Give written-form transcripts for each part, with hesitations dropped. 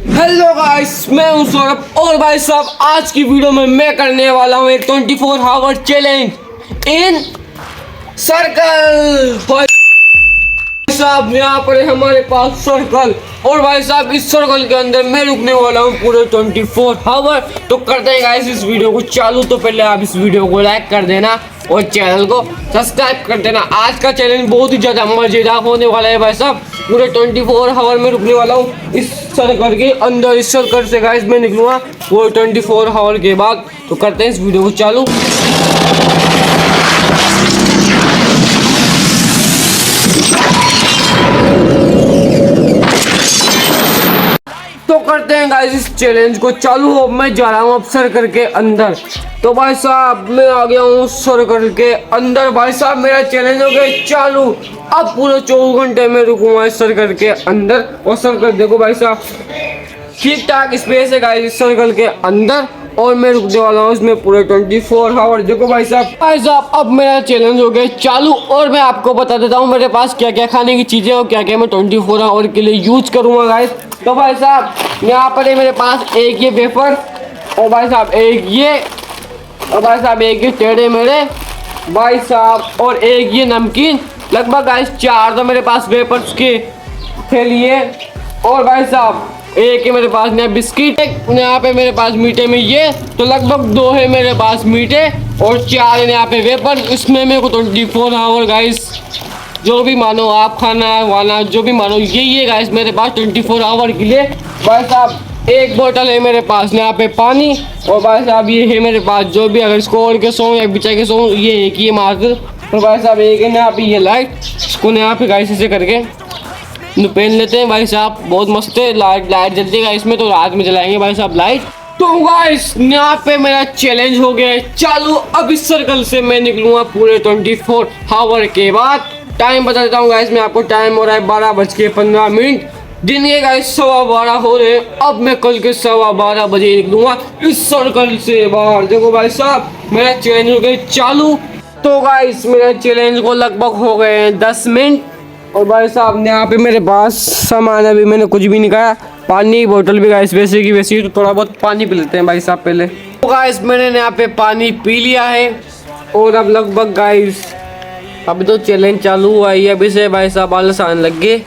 Hello guys, मैं हूं सौरभ और भाई साहब आज की वीडियो में मैं करने वाला हूं एक 24 आवर चैलेंज इन सर्कल। भाई साहब यहाँ पर है हमारे पास सर्कल और भाई साहब इस सर्कल के अंदर मैं रुकने वाला हूँ पूरे 24 आवर। तो करते हैं गाइस इस वीडियो को चालू। तो पहले आप इस वीडियो को लाइक कर देना और चैनल को सब्सक्राइब कर देना। आज का चैलेंज बहुत ही ज़्यादा मजेदार होने वाला है भाई साहब। पूरे 24 आवर में रुकने वाला हूँ इस सर्कल के अंदर। इस सर्कल से गाइस मैं निकलूँगा वो 24 आवर के बाद। तो करते हैं इस वीडियो को चालू। तो करते हैं गाइस इस चैलेंज को चालू। अब मैं जा रहा हूँ अब सर्कल के अंदर। तो भाई साहब मैं आ गया हूँ सर्कल के अंदर। भाई साहब मेरा चैलेंज हो गया चालू। अब पूरे 24 घंटे में रुकूंगा इस सर्कल के अंदर। और सर्कल देखो भाई साहब ठीक ठाक स्पेस है गाइस इस सर्कल के अंदर और मैं रुकने वाला हूँ इसमें पूरे 24 आवर। देखो भाई साहब अब मेरा चैलेंज हो गया चालू और मैं आपको बता देता हूँ मेरे पास क्या क्या खाने की चीज़ें और क्या क्या मैं 24 आवर के लिए यूज करूँगा गाइस। तो भाई साहब यहाँ पर है मेरे पास एक ये वेफर और भाई साहब एक ये और भाई साहब एक ये टेढ़े मेढ़े भाई साहब और एक ये नमकीन। लगभग गाइस 4 तो मेरे पास वेफर्स के लिए और भाई साहब एक है मेरे पास नया बिस्किट। एक यहाँ पे मेरे पास मीठे में ये तो लगभग 2 है मेरे पास मीठे और 4 है यहाँ पे वेपर। इसमें मेरे को 24 आवर गाइस जो भी मानो आप खाना वाना जो भी मानो यही है गाइस मेरे पास 24 आवर के लिए। भाई साहब एक बोतल है मेरे पास यहाँ पे पानी और भाई साहब ये है मेरे पास जो भी अगर इसको ओढ़ के सो या बिछा के सो ये एक ही मार्कर। तो भाई साहब एक है यहाँ पे ये लाइट इसको यहाँ पे गाइस ऐसे करके पहन लेते हैं। भाई साहब बहुत मस्त है। लाइट जलती है इसमें तो रात में जलाएंगे भाई साहब लाइट। तो गाइस यहाँ पे मेरा चैलेंज हो गया है चालू। अब इस सर्कल से मैं निकलूंगा पूरे 24 आवर के बाद। टाइम बता देता हूँ गाइस मैं आपको। टाइम हो रहा है 12:15 दिन के गाइस 12:15 हो रहे हैं। अब मैं कल के 12:15 बजे निकलूंगा इस सर्कल से बाहर। देखो भाई साहब मेरा चैलेंज हो गया चालू। तो गाइस मेरा चैलेंज को लगभग हो गए हैं 10 मिनट और भाई साहब यहाँ पे मेरे पास सामान अभी मैंने कुछ भी नहीं खाया। पानी की बोतल भी गाइस वैसे की वैसी तो थोड़ा बहुत पानी पी लेते हैं भाई साहब पहले। तो गाइस मैंने यहाँ पे पानी पी लिया है और अब लगभग गाइस अभी तो चैलेंज चालू हुआ है अभी से भाई साहब आलस आने लग गए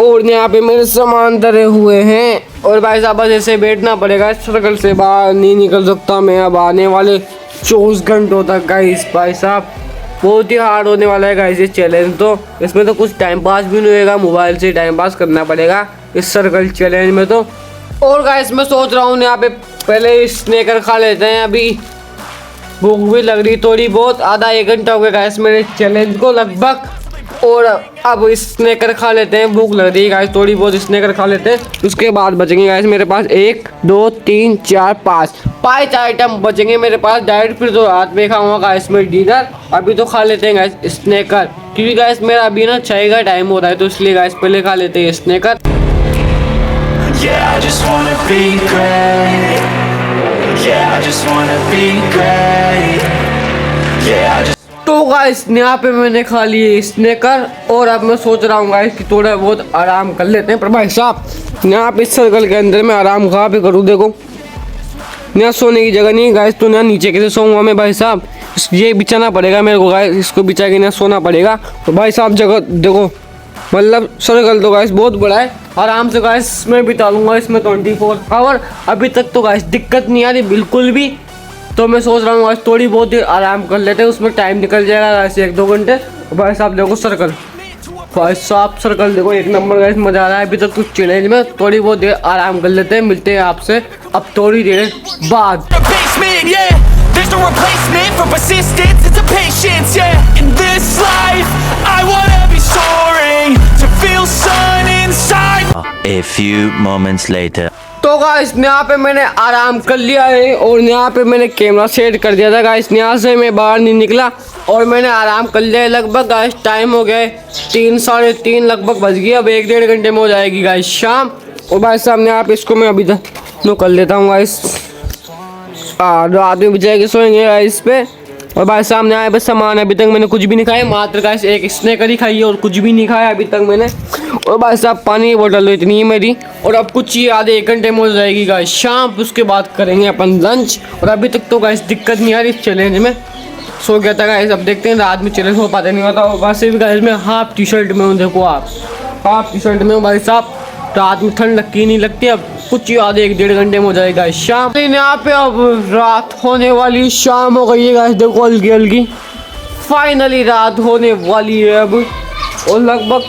और यहाँ पे मेरे सामान धरे हुए हैं और भाई साहब बस ऐसे बैठना पड़ेगा इस सर्कल से बाहर नहीं निकल सकता मैं अब आने वाले 24 घंटों तक गाइस। भाई साहब बहुत ही हार्ड होने वाला है गाइस ये चैलेंज। तो इसमें तो कुछ टाइम पास भी नहीं होएगा, मोबाइल से टाइम पास करना पड़ेगा इस सर्कल चैलेंज में तो। और गाइस मैं सोच रहा हूँ यहाँ पे पहले स्नैकर खा लेते हैं। अभी भूख भी लग रही थोड़ी बहुत। आधा 1 घंटा हो गया गाइस मेरे चैलेंज को लगभग और अब स्नैकर खा लेते हैं। भूख लग रही है गाइस थोड़ी बहुत स्नैकर खा लेते हैं उसके बाद बचेंगे गाइस मेरे पास 1 2 3 4 5 आइटम बचेंगे मेरे पास डायरेक्ट। फिर तो रात में खाऊंगा गाइस में डिनर। अभी तो खा लेते हैं गाइस स्नैकर क्योंकि गाइस मेरा अभी ना 6 का टाइम हो रहा है तो इसलिए गाइस पहले खा लेते हैं स्नैकर। तो गाइस यहाँ पे मैंने खा लिए स्नैकर और अब मैं सोच रहा हूँ गाइस कि थोड़ा बहुत आराम कर लेते हैं। पर भाई साहब यहाँ पे इस सर्कल के अंदर मैं आराम कहाँ पे करूँ। देखो यहाँ सोने की जगह नहीं गाइस तो यहाँ नीचे कैसे सोऊंगा मैं भाई साहब। ये बिछाना पड़ेगा मेरे को गाइस इसको बिछा के यहाँ सोना पड़ेगा। तो भाई साहब जगह देखो मतलब सर्कल तो गाइस बहुत बड़ा है। आराम से गाइस मैं बिता लूँगा इसमें 24 आवर। अभी तक तो गाइस दिक्कत नहीं आ रही बिल्कुल भी। तो मैं सोच रहा हूँ आज थोड़ी बहुत ही आराम कर लेते हैं उसमें टाइम निकल जाएगा गाइस 1-2 घंटे। भाई साहब देखो सर्कल भाई साहब सर्कल देखो एक नंबर गाइस मजा आ रहा है। अभी तक कुछ चैलेंज में थोड़ी बहुत देर आराम कर लेते हैं। मिलते हैं आपसे अब थोड़ी देर बाद। A few moments later. तो गाइस यहाँ पे मैंने आराम कर लिया है और यहाँ पे मैंने कैमरा सेट कर दिया था गाइस। यहाँ से मैं बाहर नहीं निकला और मैंने आराम कर लिया है। लगभग गाइस टाइम हो गया 3 साढ़े 3 लगभग बज गई। अब 1-1.5 घंटे में हो जाएगी गाइस शाम। और भाई साहब यहाँ पे इसको मैं अभी तक कर लेता हूँ गाइस। रात में बिछा के सोएंगे गाइस पे और भाई सामने आए बस सामान, अभी तक मैंने कुछ भी नहीं खाया, मात्र गाइस एक स्नैकर ही खाई है और कुछ भी नहीं खाया अभी तक मैंने। और भाई साहब पानी की बोतल तो इतनी है मेरी, और अब कुछ ही आधे 1 घंटे में हो जाएगी गाइस शाम, उसके बाद करेंगे अपन लंच। और अभी तक तो गाइस दिक्कत नहीं आ रही इस चैलेंज में, सो गया था गाइस। अब देखते हैं रात में चैलेंज हो पाता नहीं होता। और वैसे भी गाइस मैं हाफ टी शर्ट में हूँ, देखो आप हाफ टी शर्ट में हूँ भाई साहब, रात में ठंड लगती नहीं लगती। अब कुछ ही आधे 1-1.5 घंटे में हो जाएगा शाम। लेकिन यहाँ पे अब रात होने वाली, शाम हो गई है गाइस, देखो हल्की हल्की फाइनली रात होने वाली है अब। और लगभग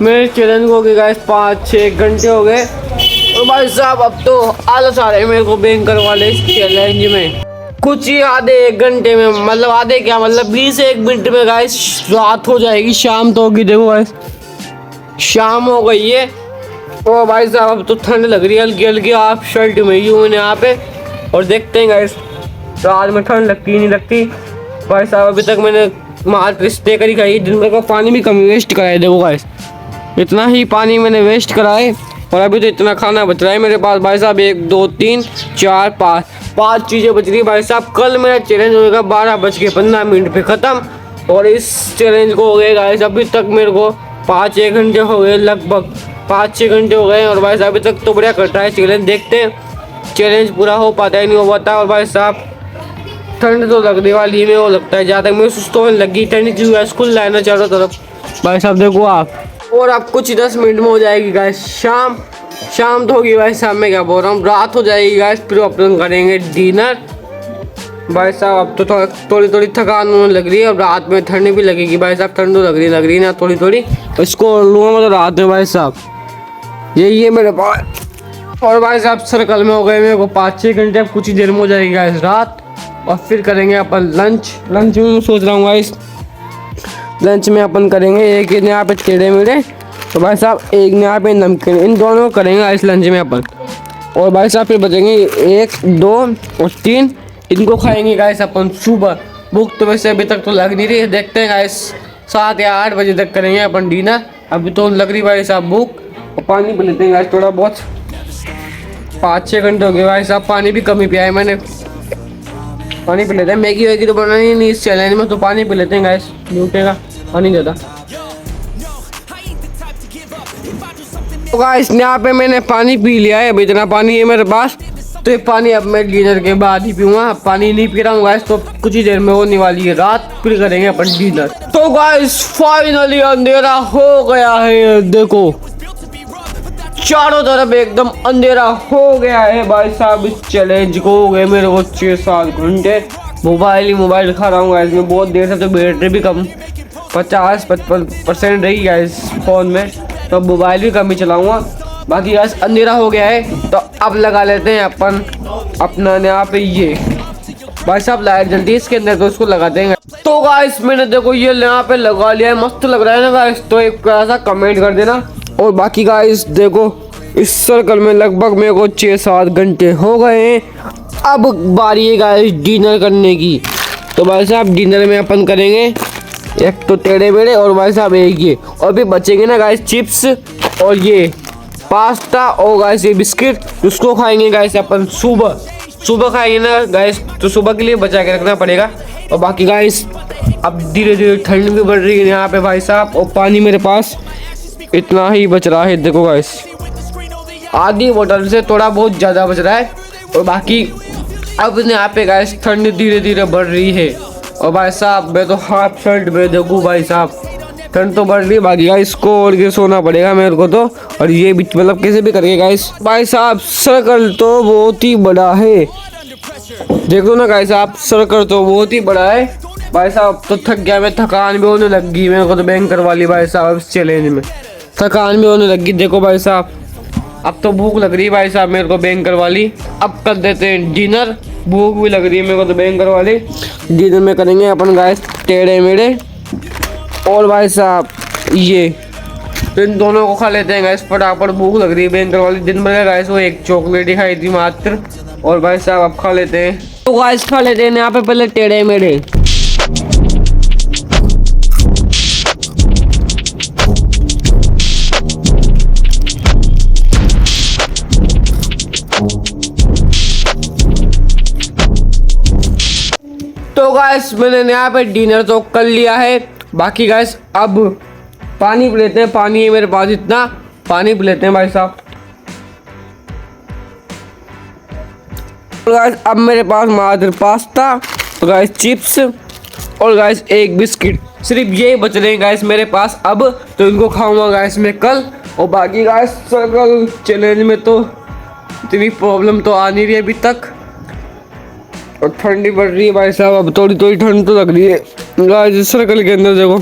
मेरे चैलेंज हो गए गाइस 5-6 घंटे हो गए। और भाई साहब अब तो आलस आ रहे हैं मेरे को बैंकर वाले इस चैलेंज में। कुछ ही आधे 1 घंटे में, मतलब आधे क्या, मतलब 20-1 मिनट में गाइस रात हो जाएगी, शाम तो होगी। देखो गाइस शाम हो गई है। और भाई साहब अब तो ठंड लग रही है हल्की हल्की, आप शर्ट में ही हूँ मैंने यहाँ पे। और देखते हैं गाइस रात में ठंड लगती नहीं लगती। भाई साहब अभी तक मैंने मात्र स्टेकर ही खाई, दिन भर का पानी भी कम वेस्ट कराए। देखो गाइस इतना ही पानी मैंने वेस्ट कराए, और अभी तो इतना खाना बच रहा है मेरे पास भाई साहब। 1 2 3 4 5 चीज़ें बच रही है भाई साहब। कल मेरा चैलेंज होगा 12:15 पे ख़त्म, और इस चैलेंज को हो गए गाइस अभी तक मेरे को 5-6 घंटे हो गए, लगभग 5-6 घंटे हो गए। और भाई साहब अभी तक तो बढ़िया कट रहा है चैलेंज, देखते हैं चैलेंज पूरा हो पाता है नहीं हो पाता। और भाई साहब ठंड तो लगने वाली है, मेरे को लगता है जहाँ तक मेरे सुस्त होने लगी ठंड जो है, स्कूल लाना चारों तरफ भाई साहब देखो आप। और अब कुछ 10 मिनट में हो जाएगी गाइस शाम। शाम तो होगी भाई साहब, मैं क्या बोल रहा हूँ, रात हो जाएगी गाइस, फिर अपन करेंगे डिनर। भाई साहब अब तो थोड़ी थोड़ी थकान होने लग रही है, और रात में ठंड भी लगेगी भाई साहब, ठंड तो लग रही ना थोड़ी थोड़ी। इसको लूँगा मैं तो रात में भाई साहब, यही है मेरे पास। और भाई साहब सर्कल में हो गए मेरे को 5-6 घंटे, अब कुछ ही देर में हो जाएगी गाइस रात, और फिर करेंगे अपन लंच। लंच में सोच रहा हूँ गाइस, लंच में अपन करेंगे एक यहाँ पे टेढ़े मेढ़े, तो भाई साहब एक यहाँ पे नमकीन, इन दोनों को करेंगे इस लंच में अपन। और भाई साहब फिर बचेंगे 1 2 और 3, इनको खाएंगे गाइस अपन सुबह। भूख तो वैसे अभी तक तो लग नहीं रही है, देखते हैं गाइस 7 या 8 बजे तक करेंगे अपन डिनर। अभी तो लग रही भाई साहब भूख, और पानी पी लेते हैं गाइस थोड़ा बहुत। 5-6 घंटे हो गए भाई साहब, पानी भी कम ही पिया है मैंने, पानी पी लेते हैं। मैगी वैगी तो बनानी नहीं इस चैलेंज में, तो पानी पी लेते हैं गाइस, लूटेगा पानी ज़्यादा। तो गाइस यहाँ पे मैंने पानी पी लिया है, अभी इतना पानी है मेरे पास, तो ये पानी अब मैं डिनर के बाद ही पीऊँगा। पानी नहीं पी रहा हूँ गाइस, तो कुछ ही देर में होने वाली है रात, फिर करेंगे अपन डिनर। तो गाइस फाइनली अंधेरा हो गया है, देखो चारों तरफ एकदम अंधेरा हो गया है भाई साहब। इस चैलेंज को हो गए मेरे को 6-7 घंटे, मोबाइल ही मोबाइल खा रहा हूँ गाइस मैं बहुत देर से, तो बैटरी भी कम 50-55% रही गाइस फ़ोन में, तो मोबाइल भी कम ही चलाऊँगा। बाकी गाइस अंधेरा हो गया है, तो अब लगा लेते हैं अपन अपना यहाँ पे ये भाई साहब लाइट जल्दी इसके अंदर, तो उसको लगा देंगे। तो गाइस मैंने देखो ये यहाँ पे लगा लिया है, मस्त लग रहा है ना गाइस, तो एक प्यारा सा कमेंट कर देना। और बाकी गाइस देखो इस सर्कल में लगभग मेरे को 6-7 घंटे हो गए हैं, अब बारी है गाइस डिनर करने की। तो भाई साहब डिनर में अपन करेंगे एक तो टेढ़े मेढ़े, और भाई साहब एक ये, और भी बचेंगे ना गाइस चिप्स और ये पास्ता, और गाइस ये बिस्किट, उसको खाएंगे गाइस अपन सुबह खाएंगे ना गाइस, तो सुबह के लिए बचा के रखना पड़ेगा। और बाकी गाइस अब धीरे धीरे ठंड भी बढ़ रही है यहाँ पे भाई साहब, और पानी मेरे पास इतना ही बच रहा है, देखो गाइस आधी बोतल से थोड़ा बहुत ज़्यादा बच रहा है। और बाकी अब यहाँ पे गाइस ठंड धीरे धीरे बढ़ रही है, और भाई साहब मैं तो हाफ शर्ट में देखूँ भाई साहब, ठंड तो बढ़ रही है। बाकी गाइस को और के सोना पड़ेगा मेरे को तो, और ये भी मतलब कैसे भी करके गाइस। भाई साहब सर्कल तो बहुत ही बड़ा है, देख लो ना गाइस आप, सर्कल तो बहुत ही बड़ा है भाई साहब। तो थक गया मैं, थकान भी होने लग गई मेरे को तो बैंकर वाली भाई साहब, इस चैलेंज में थकान भी होने लगी। देखो भाई साहब अब तो भूख लग रही है भाई साहब मेरे को बैंकर वाली। अब कर देते हैं डिनर, भूख भी लग रही है मेरे को तो बैंकर वाली। डिनर में करेंगे अपन गाइस टेढ़े मेढ़े, और भाई साहब ये इन दोनों को खा लेते हैं गाइस फटाफट, भूख लग रही है बैंकर वाली। दिन भर गाइस वो एक चॉकलेट ही खाई थी मात्र, और भाई साहब अब खा लेते हैं। तो गाइस खा लेते हैं यहाँ पे पहले टेढ़े मेढ़े। तो गाइस मैंने यहाँ पे डिनर तो कर लिया है, बाकी गाइस अब पानी पी लेते हैं। पानी है मेरे पास इतना, पानी पी लेते हैं भाई साहब। गाइस अब मेरे पास मात्र पास्ता, गाइस चिप्स और गाइस एक बिस्किट, सिर्फ ये बच रहे हैं गाइस मेरे पास अब, तो इनको खाऊंगा गाइस मैं कल। और बाकी गाइस सर्कल चैलेंज में तो इतनी प्रॉब्लम तो आ नहीं रही अभी तक, और ठंडी पड़ रही है भाई साहब, अब थोड़ी थोड़ी ठंड तो लग रही है गाइस। सर्कल के अंदर देखो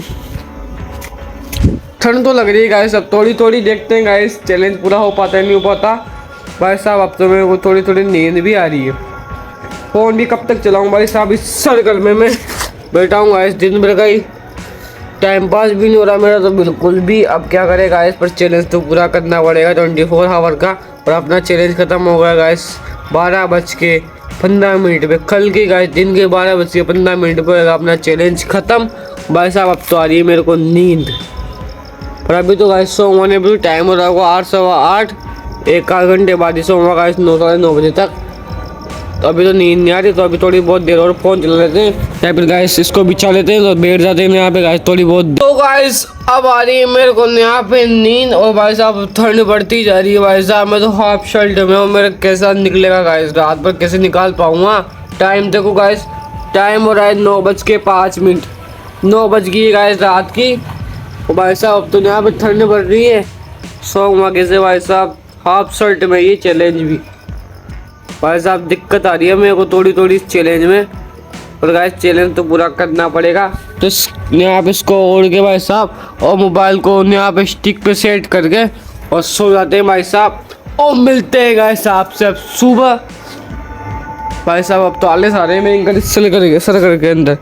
ठंड तो लग रही है गाइस, अब थोड़ी थोड़ी देखते हैं गाइस चैलेंज पूरा हो पाता है नहीं हो पाता भाई साहब। अब तो मेरे को थोड़ी थोड़ी नींद भी आ रही है, फ़ोन भी कब तक चलाऊँ भाई साहब इस सर्कल में मैं बैठा हूँ गाइस। दिन भर का ही टाइम पास भी नहीं हो रहा मेरा तो बिल्कुल भी। अब क्या करें गाइस, पर चैलेंज तो पूरा करना पड़ेगा 24 आवर का। और अपना चैलेंज ख़त्म हो गया गाइस 12:15 पे, कल के गाइस दिन के 12:15 पे होगा अपना चैलेंज ख़त्म भाई साहब। अब तो आ रही है मेरे को नींद, पर अभी तो गाइस सोने भी टाइम हो रहा होगा 8 सवा 8, एक आध घंटे बाद ही सोऊंगा गाइस 9 साढ़े 9 बजे तक। तो अभी तो नींद नहीं आ रही, तो अभी थोड़ी बहुत देर और फ़ोन चला लेते हैं, या फिर गाइस इसको बिछा लेते हैं तो बैठ जाते हैं यहाँ पे गाइस थोड़ी बहुत। तो गाइस अब आ रही है मेरे को यहाँ पे नींद, और भाई साहब ठंड बढ़ती जा रही है भाई साहब। मैं तो हाफ शर्ट में हूँ, मेरा कैसा निकलेगा गाइस, रात भर कैसे निकाल पाऊँगा। टाइम देखो गाइस, टाइम हो रहा है 9:05, 9 बज गई गाइस रात की। और भाई साहब अब तो यहाँ पे ठंड बढ़ रही है, सोऊंगा कैसे भाई साहब हाफ शर्ट में, ये चैलेंज भी भाई साहब दिक्कत आ रही है मेरे को थोड़ी थोड़ी इस चैलेंज में। और गाइस चैलेंज तो पूरा करना पड़ेगा, तो यहाँ पे इसको ओढ़ के भाई साहब और मोबाइल को यहाँ पे स्टिक पे सेट करके और सो जाते हैं भाई साहब। और मिलते हैं गाइस आपसे अब सुबह भाई साहब। अब तो आलस आ रहे हैं मेरे सर्कल के अंदर,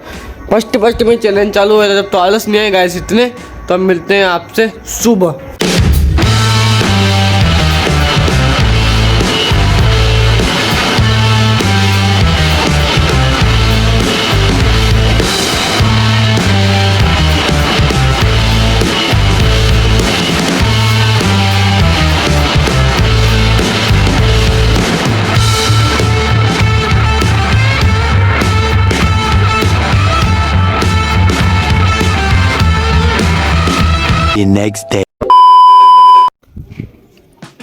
फर्स्ट में चैलेंज चालू हुआ था जब तो आलस नहीं आए गाइस इतने। तो अब मिलते हैं आपसे सुबह। The next day.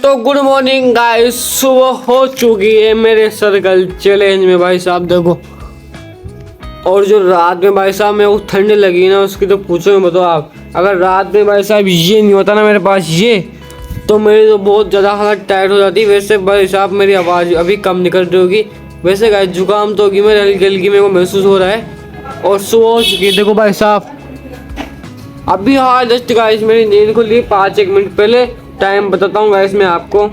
तो गुड मॉर्निंग गाइस, सुबह हो चुकी है मेरे सर्कल चैलेंज में भाई साहब देखो। और जो रात में भाई साहब मेरे को ठंड लगी ना, उसकी तो पूछो मत आप। अगर रात में भाई साहब ये नहीं होता ना मेरे पास ये, तो मेरी तो बहुत ज़्यादा हालत टाइट हो जाती। वैसे भाई साहब मेरी आवाज़ अभी कम निकल रही होगी, वैसे गाइस जुकाम तो होगी मेरे हल्की हल्की मेरे को महसूस हो रहा है। और सुबह हो चुकी है देखो भाई साहब, अभी हाँ जस्ट गाइस मेरी नींद खुली 5-1 मिनट पहले। टाइम बताता हूँ गाइस मैं आपको,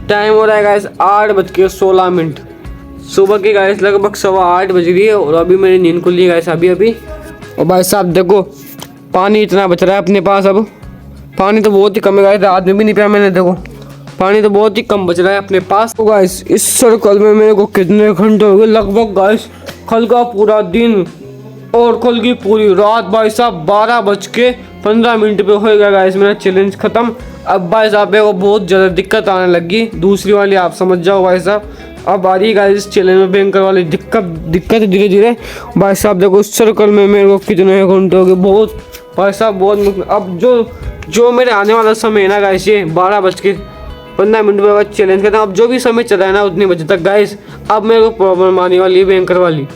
टाइम हो रहा है गाइस 8:16, सुबह की गाइस लगभग 8:15 बज रही है। और अभी मेरी नींद खुली है गाइस अभी। और भाई साहब देखो पानी इतना बच रहा है अपने पास, अब पानी तो बहुत ही कम है गाइस, रात में भी नहीं पिया मैंने, देखो पानी तो बहुत ही कम बच रहा है अपने पास। तो गाइस इस सर्कल में मेरे को कितने घंटे हो गए, लगभग गाइस कल का पूरा दिन और कल की पूरी रात भाई साहब 12:15 पे होएगा गाइस मेरा चैलेंज ख़त्म। अब भाई साहब मेरे को बहुत ज़्यादा दिक्कत आने लगी, दूसरी वाली आप समझ जाओ भाई साहब। अब आ रही है गाइस इस चैलेंज में भयंकर वाली दिक्कत धीरे धीरे भाई साहब। देखो इस सर्कल में मेरे को कितने घंटे हो गए, बहुत भाई साहब बहुत। अब जो मेरे आने वाला समय है ना गाइस, ये 12:15 पे बाद चैलेंज करता हूँ। अब जो भी समय चल रहा है ना उतने बजे तक गाइस, अब मेरे को प्रॉब्लम आने वाली है भयंकर वाली,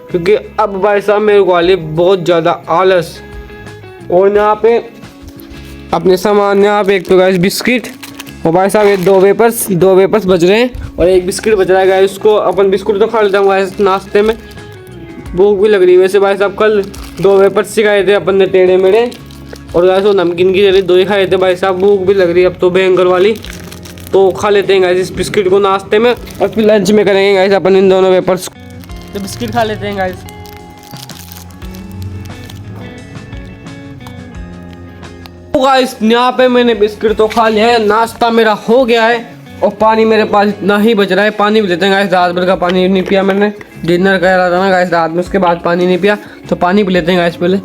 क्योंकि अब भाई साहब मेरे को वाली बहुत ज़्यादा आलस। और यहाँ पे अपने सामान, यहाँ पे एक तो गाइस बिस्किट, और भाई साहब ये दो वेपर्स बच रहे हैं और एक बिस्किट बच रहा है गाइस। उसको अपन बिस्कुट तो खा लेता हूँ गाइस नाश्ते में, भूख भी लग रही है। वैसे भाई साहब कल 2 वेपर्स सिखाए थे अपन ने टेढ़े मेढ़े, और गाइस वो नमकीन की जगह 2 ही खाए थे भाई साहब। भूख भी लग रही है अब तो भयंकर वाली, तो खा लेते हैं गाइस इस बिस्किट को नाश्ते में, और फिर लंच में करेंगे गाइस अपन इन दोनों वेपर्स। तो बिस्किट खा लेते हैं गाइस। तो गाइस यहाँ पे मैंने बिस्किट तो खा लिया है, नाश्ता मेरा हो गया है, और पानी मेरे पास इतना ही बच रहा है। पानी भी लेते हैं गाइस, रात भर का पानी नहीं पिया मैंने, डिनर कह रहा था ना गाइस रात में, उसके बाद पानी नहीं पिया, तो पानी भी लेते हैं गाइस पहले।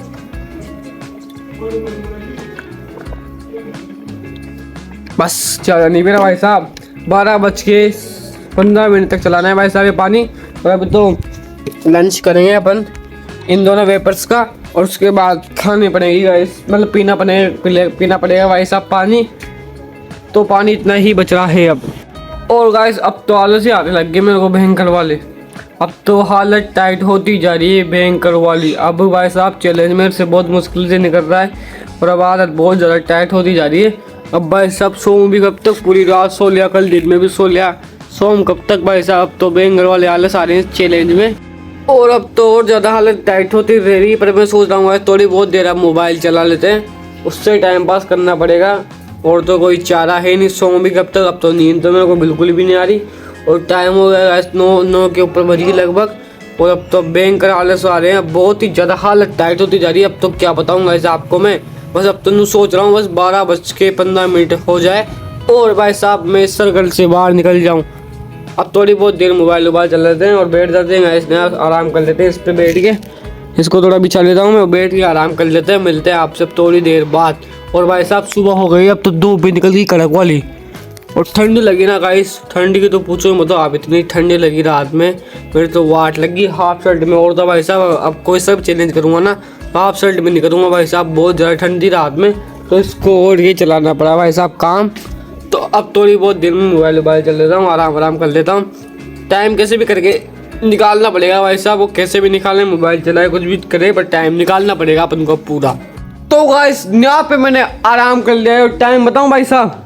बस ज़्यादा नहीं पिया भाई साहब, 12:15 तक चलाना है भाई साहब ये पानी। और अभी तो लंच करेंगे अपन इन दोनों वेपर्स का, और उसके बाद खानी पड़ेगी गाइस, मतलब पीना पड़ेगा भाई साहब पानी। तो पानी इतना ही बच रहा है अब। और गाइस अब तो आलस ही आने लग गए मेरे को भयंकर वाले। अब तो हालत टाइट होती जा रही है भयंकर वाली। अब भाई साहब चैलेंज मेरे से बहुत मुश्किल से निकल रहा है और अब आदत बहुत ज़्यादा टाइट होती जा रही है। अब भाई साहब सोम भी कब तक, पूरी रात सो लिया, कल दिन में भी सो लिया, सोम कब तक भाई साहब। तो भयंकर वाले आलस आ रहे हैं चैलेंज में। और अब तो और ज़्यादा हालत टाइट होती रह रही है। पर मैं सोच रहा हूँ थोड़ी बहुत देर अब मोबाइल चला लेते हैं, उससे टाइम पास करना पड़ेगा। और तो कोई चारा है नहीं, सोऊं भी कब तक। अब तो नींद तो मेरे को बिल्कुल भी नहीं आ रही। और टाइम हो गया 9 के ऊपर बज गई लगभग। और अब तो भयंकर आलस आ रहे हैं, बहुत ही ज़्यादा हालत टाइट होती जा रही है। अब तो क्या बताऊँगा ऐसे आपको मैं, बस अब तो सोच रहा हूँ बस 12:15 हो जाए और भाई साहब मैं इस सर्कल से बाहर निकल जाऊँ। अब थोड़ी बहुत देर मोबाइल चल लेते हैं और बैठ जाते हैं, इसमें आराम कर लेते हैं। इस पर बैठ के इसको थोड़ा बिछा लेता हूँ मैं, बैठ के आराम कर लेते हैं। मिलते हैं आपसे थोड़ी देर बाद। और भाई साहब सुबह हो गई, अब तो धूप भी निकल गई कड़क वाली और ठंड लगी ना गाइस। ठंड की तो पूछो मत, आप इतनी ठंडी लगी रात में, मेरी तो वाट लगी हाफ शर्ट में। और तो भाई साहब अब कोई सब चैलेंज करूँगा ना, हाफ शर्ट में नहीं करूँगा भाई साहब, बहुत ज़्यादा ठंडी रात में, तो इसको ओढ़ के चलाना पड़ा भाई साहब काम। तो अब थोड़ी बहुत देर में मोबाइल चल लेता हूँ, आराम कर लेता हूँ। टाइम कैसे भी करके निकालना पड़ेगा भाई साहब, वो कैसे भी निकालें, मोबाइल चलाए कुछ भी करे, पर टाइम निकालना पड़ेगा अपन को पूरा। तो गाइस यहाँ पे मैंने आराम कर लिया है और टाइम बताऊँ भाई साहब,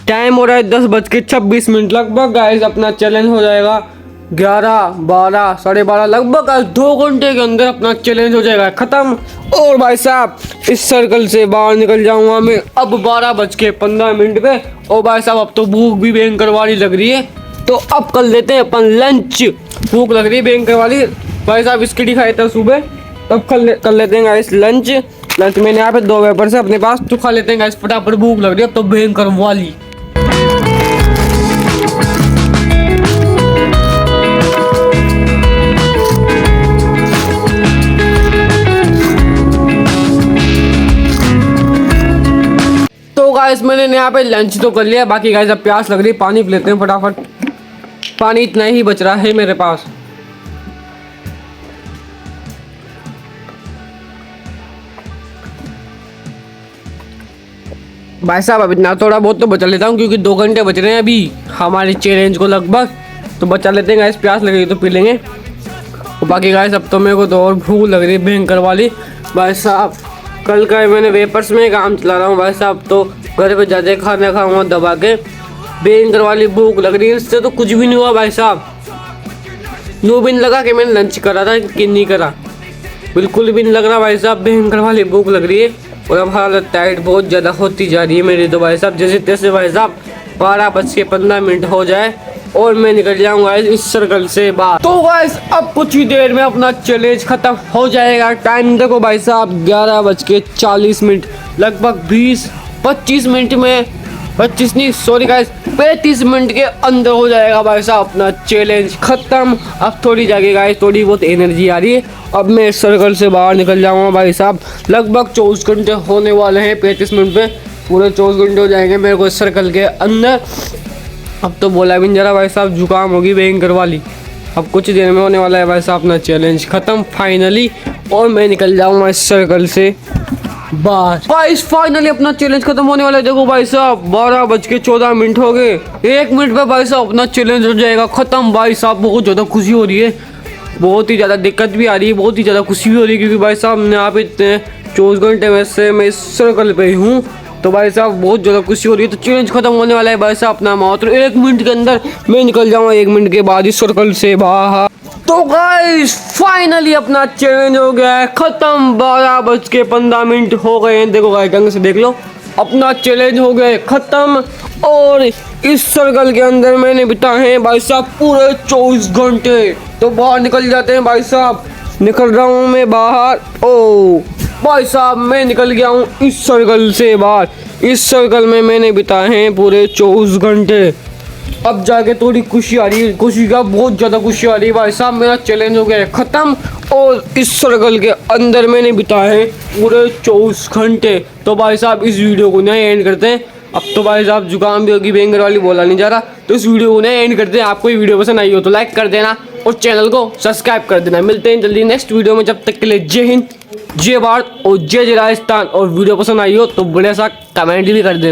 टाइम हो रहा है 10:26 लगभग। गाइस अपना चैलेंज हो जाएगा 11, 12, 12:30 लगभग। 2 घंटे के अंदर अपना चैलेंज हो जाएगा ख़त्म। और भाई साहब इस सर्कल से बाहर निकल जाऊंगा मैं अब 12:15 पे। और भाई साहब अब तो भूख भी भयंकर वाली लग रही है, तो अब कर लेते हैं अपन लंच। भूख लग रही है भयंकर वाली भाई साहब, बिस्किट ही खाए थे सुबह, तब कर लेते हैं गाइस लंच। मैंने यहाँ पे 2 वेपर से अपने पास, तो खा लेते हैं गाइस फटाफट, भूख लग रही है अब तो भयंकर वाली। तो गाइस मैंने यहाँ पे लंच तो कर लिया, बाकी गाइस अब प्यास लग रही है, पानी पी लेते हैं फटाफट। पानी इतना ही बच रहा है मेरे पास। भाई साहब अब इतना थोड़ा बहुत तो बचा लेता हूँ, क्योंकि 2 घंटे बच रहे हैं अभी हमारे चैलेंज को लगभग, तो बचा लेते हैं गाइस। प्यास लगेगी तो पी लेंगे। और बाकी गाइस अब तो मेरे को तो और भूख लग रही है भयंकर वाली भाई साहब। कल का मैंने वेपर्स में काम चला रहा हूँ भाई साहब, तो घर पे जाते खाना खाऊंगा दबा के, भयंकर वाली भूख लग रही है। इससे तो कुछ भी नहीं हुआ भाई साहब, 9 दिन लगा कि मैंने लंच करा था कि नहीं करा, बिल्कुल भी नहीं लग रहा भाई साहब, भयंकर वाली भूख लग रही है। और अब हालत टाइट बहुत ज़्यादा होती जा रही है मेरी तो भाई साहब। जैसे तैसे भाई साहब 12:15 हो जाए और मैं निकल जाऊंगा इस सर्कल से बाहर। तो गाइस अब कुछ ही देर में अपना चैलेंज खत्म हो जाएगा। टाइम देखो भाई साहब 11:40 लगभग 20-25 मिनट में, 25 नहीं सॉरी गाइस 35 मिनट के अंदर हो जाएगा भाई साहब अपना चैलेंज खत्म। अब थोड़ी जाके गाइस थोड़ी बहुत एनर्जी आ रही है, अब मैं इस सर्कल से बाहर निकल जाऊंगा भाई साहब। लगभग 24 घंटे होने वाले हैं, 35 मिनट पे पूरे 24 घंटे हो जाएंगे मेरे को इस सर्कल के अंदर। अब तो बोला भी नहीं जरा भाई साहब, जुकाम होगी भयंकर वाली। अब कुछ देर में होने वाला है भाई साहब अपना चैलेंज खत्म फाइनली, और मैं निकल जाऊंगा इस सर्कल से बाहर। गाइस फाइनली अपना चैलेंज खत्म होने वाला है। देखो भाई साहब 12:14 हो गए, 1 मिनट पे भाई साहब अपना चैलेंज हो जाएगा खत्म भाई साहब। बहुत ज़्यादा खुशी हो रही है, बहुत ही ज़्यादा दिक्कत भी आ रही है, बहुत ही ज़्यादा खुशी भी हो रही है, क्योंकि भाई साहब मैं यहाँ पे इतने 24 घंटे में से मैं इस सर्कल पे ही हूँ, तो भाई साहब बहुत ज़्यादा खुशी हो रही है। तो चैलेंज खत्म होने वाला है भाई साहब अपना मात्र 1 मिनट के अंदर मैं निकल जाऊँगा 1 मिनट के बाद इस सर्कल से बाहर। तो गाइस फाइनली अपना चैलेंज हो गया है खत्म, 12:15 हो गए हैं। देखो गाइस ढंग से देख लो, अपना चैलेंज हो गया है खत्म। और इस सर्कल के अंदर मैंने बिताए हैं भाई साहब पूरे 24 घंटे। तो बाहर निकल जाते हैं भाई साहब, निकल रहा हूँ मैं बाहर। ओ भाई साहब मैं निकल गया हूँ इस सर्कल से बाहर। इस सर्कल में मैंने बिताए हैं पूरे 24 घंटे। अब जाके थोड़ी खुशी आ रही है, खुशी का बहुत ज़्यादा खुशी आ रही है भाई साहब, मेरा चैलेंज हो गया है ख़त्म। और इस सर्कल के अंदर मैंने बिताए हैं पूरे 24 घंटे। तो भाई साहब इस वीडियो को नहीं एंड करते हैं, अब तो भाई साहब जुकाम भी होगी भयंकर वाली, बोला नहीं जा रहा, तो इस वीडियो को नहीं एंड करते हैं। आपको ये वीडियो पसंद आई हो तो लाइक कर देना, और चैनल को सब्सक्राइब कर देना। मिलते हैं जल्दी नेक्स्ट वीडियो में, जब तक के लिए जय हिंद, जय भारत और जय जय राजस्थान। और वीडियो पसंद आई हो तो बढ़िया सा कमेंट भी कर देना।